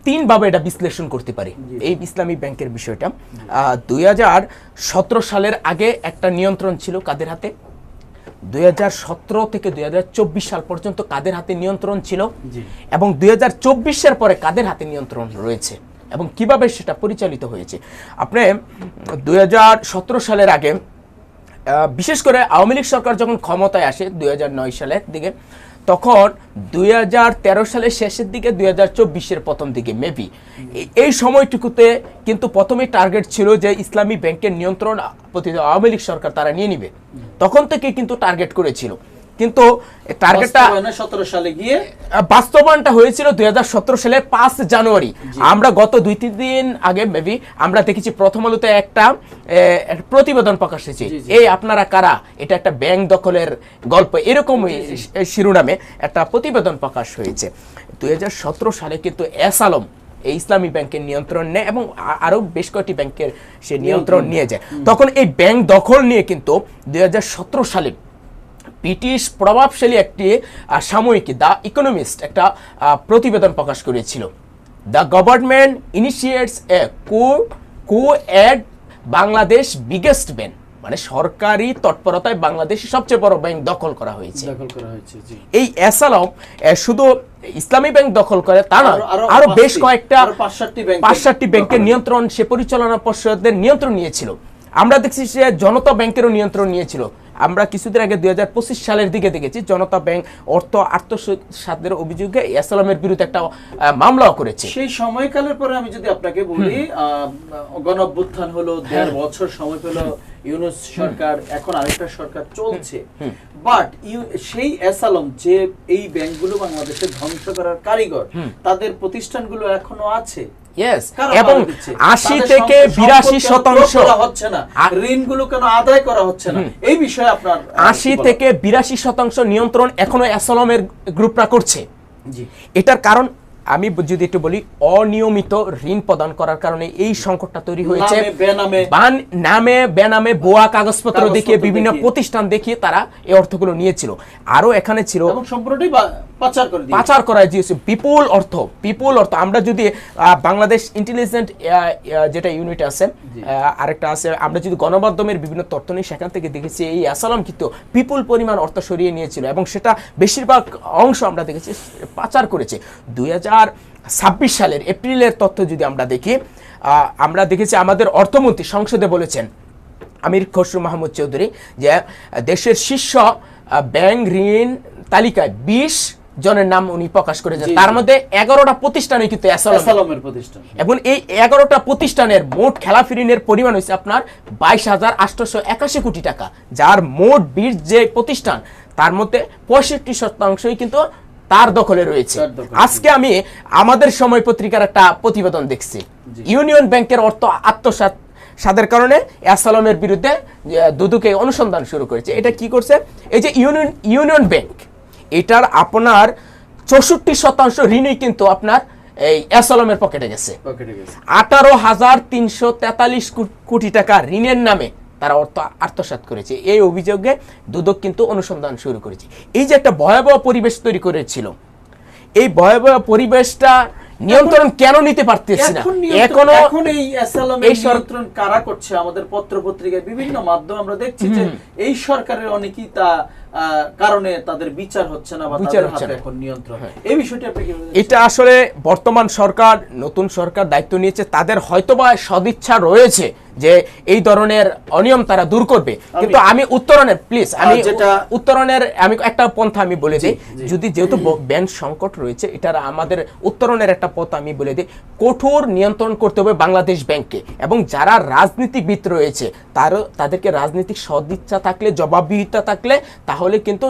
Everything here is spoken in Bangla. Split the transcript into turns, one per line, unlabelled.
তিনভাবে এটা বিশ্লেষণ করতে পারি এই ইসলামী ব্যাংকের বিষয়টা। 2017 সালের আগে একটা নিয়ন্ত্রণ ছিল কাদের হাতে, 2017 থেকে 2024 সাল পর্যন্ত কাদের হাতে নিয়ন্ত্রণ ছিল, এবং 2024-এর পরে কাদের হাতে নিয়ন্ত্রণ রয়েছে এবং কিভাবে সেটা পরিচালিত হয়েছে। আপনি 2017 সালের আগে বিশেষ করে আওয়ামী লীগ সরকার যখন ক্ষমতায় আসে 2009 সালের দিকে, তখন 2013 সালের শেষের দিকে 2024-এর প্রথম দিকে মেবি এই সময়টুকুতে কিন্তু প্রথমে টার্গেট ছিল যে ইসলামী ব্যাংকের নিয়ন্ত্রণ আওয়ামী লীগ সরকার তারা নিয়ে নিবে, তখন থেকে কিন্তু টার্গেট করেছিল। কিন্তু টার্গেটটা
17 সালে গিয়ে
বাস্তবায়নটা হয়েছিল 2017 সালের 5 জানুয়ারি। আমরা গত 2-3 দিন আগে মেবি আমরা দেখেছি প্রথম আলোতে একটা প্রতিবেদন প্রকাশ হয়েছে, এই আপনারা কারা, এটা একটা ব্যাংক দখলের গল্প, এরকম শিরোনামে একটা প্রতিবেদন প্রকাশ হয়েছে। 2017 সালে কিন্তু এস আলম এই ইসলামী ব্যাংকের নিয়ন্ত্রণ নেয় এবং আরো বেশ কয়েকটি ব্যাংকের সে নিয়ন্ত্রণ নিয়ে যায়। তখন এই ব্যাংক দখল নিয়ে কিন্তু 2017 সালে ব্রিটিশ প্রভাবশালী একটি সাময়িকী দ্য ইকোনমিস্ট একটা প্রতিবেদন প্রকাশ করেছিল, দ্য গভর্নমেন্ট ইনিশিয়েটস এ কু অ্যাট বাংলাদেশ বিগেস্ট ব্যাংক, মানে সরকারি তৎপরতায় বাংলাদেশের সবচেয়ে বড় ব্যাংক দখল করা হয়েছে। এই এস আলম শুধু ইসলামী ব্যাংক দখল করে তা না, আরো বেশ কয়েকটা 5-7টি ব্যাংকের নিয়ন্ত্রণ সে পরিচালনা পর্ষদের নিয়ন্ত্রণ নিয়েছিল। আমরা দেখছি সে জনতা ব্যাংকেরও নিয়ন্ত্রণ নিয়েছিল। আমরা কিছুদিন আগে 2025 সালের দিকে দেখেছি জনতা ব্যাংক অর্থ আত্মসাতের অভিযোগে এস আলমের বিরুদ্ধে একটা মামলাও করেছে।
সেই সময়কালের পরে আমি যদি আপনাকে বলি, গণঅভ্যুত্থান হলো, 1.5 বছর সময় পেল ইউনূস সরকার, এখন আরেকটা সরকার চলছে, বাট সেই এস আলম যে এই ব্যাংকগুলো বাংলাদেশে ধ্বংস করার কারিগর, তাদের প্রতিষ্ঠানগুলো এখনো আছে
এবং 80 থেকে 82%
হচ্ছে না, ঋণগুলো কেন আদায় করা হচ্ছে না, এই বিষয়ে আপনার
80 থেকে 82% নিয়ন্ত্রণ এখনো এস আলমের গ্রুপরা করছে। এটার কারণ আমি যদি একটু বলি, অনিয়মিত ঋণ প্রদান করার কারণে এই সংকটটা তৈরি হয়েছে। নামে বেনামে ভুয়া কাগজপত্র দেখিয়ে বিভিন্ন প্রতিষ্ঠান দেখিয়ে তারা এই অর্থগুলো নিয়েছিল। আরো এখানে ছিল
সম্পূর্ণটাই
পাচার করা দিয়েছে বিপুল অর্থ। আমরা যদি বাংলাদেশ ইন্টেলিজেন্ট যেটা ইউনিট আছে, আরেকটা আছে, আমরা যদি গণমাধ্যমের বিভিন্ন তথ্য নিই সেখান থেকে দেখেছি এই এস আলম কিন্তু বিপুল পরিমাণ অর্থ সরিয়ে নিয়েছিল এবং সেটা বেশিরভাগ অংশ আমরা দেখেছি পাচার করেছে। 2026 সালের এপ্রিলের তথ্য যদি আমরা দেখি, আমরা দেখেছি আমাদের অর্থমন্ত্রী সংসদে বলেছেন আমির খসরু মাহমুদ চৌধুরী যে দেশের শীর্ষ ব্যাংক ঋণ তালিকায় 20 জনের নাম উনি প্রকাশ করেছেন, তার মধ্যে 11টা প্রতিষ্ঠানে কিন্তু এস আলমের প্রতিষ্ঠান, এবং এই 11টা প্রতিষ্ঠানের মোট খেলাপি ঋণের পরিমাণ হচ্ছে আপনার 22,881 কোটি টাকা, যার মোট 20 যে প্রতিষ্ঠান তার মধ্যে 65% কিন্তু তার দখলে রয়েছে। আজকে আমি আমাদের সময় পত্রিকার একটা প্রতিবেদন দেখছি, ইউনিয়ন ব্যাংকের অর্থ আত্মসাতের কারণে এস আলমের বিরুদ্ধে দুদকে অনুসন্ধান শুরু করেছে। এটা কি করছে, এই যে ইউনিয়ন ব্যাংক, এটার আপনার 64% ঋণই কিন্তু আপনার এই এস আলমের পকেটে গেছে। 18,343 কোটি টাকা ঋণের নামে তারা অর্থ আত্মসাৎ করেছে। এই অভিযোগে দুদক কিন্তু অনুসন্ধান শুরু করেছে। এই যে একটা ভয়াবহ পরিবেশ তৈরি করেছিল, এই ভয়াবহ পরিবেশটা নিয়ন্ত্রণ কেন নিতে পারতেছি না
এখন এই এই নিয়ন্ত্রণ কারা করছে? আমাদের পত্র পত্রিকায় বিভিন্ন মাধ্যমে আমরা দেখছি যে এই সরকারের অনেকেই তা কারণে তাদের বিচার হচ্ছে না বা তাদের হাতে এখন নিয়ন্ত্রণ। এই বিষয়টি আপনি কি বলছেন?
এটা আসলে বর্তমান সরকার, নতুন সরকার দায়িত্ব নিয়েছে, তাদের হয়তোবা সদিচ্ছা রয়েছে যে এই ধরনের অনিয়ম তারা দূর করবে, কিন্তু আমি উত্তরণের আমি একটা পন্থা আমি বলে দিই, যদি যেহেতু ব্যাংক সংকট রয়েছে, এটার আমাদের উত্তরণের একটা পথ আমি বলে দিই, কঠোর নিয়ন্ত্রণ করতে হবে বাংলাদেশ ব্যাংককে, এবং যারা রাজনীতিবিদ রয়েছে তাদেরকে রাজনৈতিক সদিচ্ছা থাকলে, জবাবদিহিতা থাকলে, তাহলে কিন্তু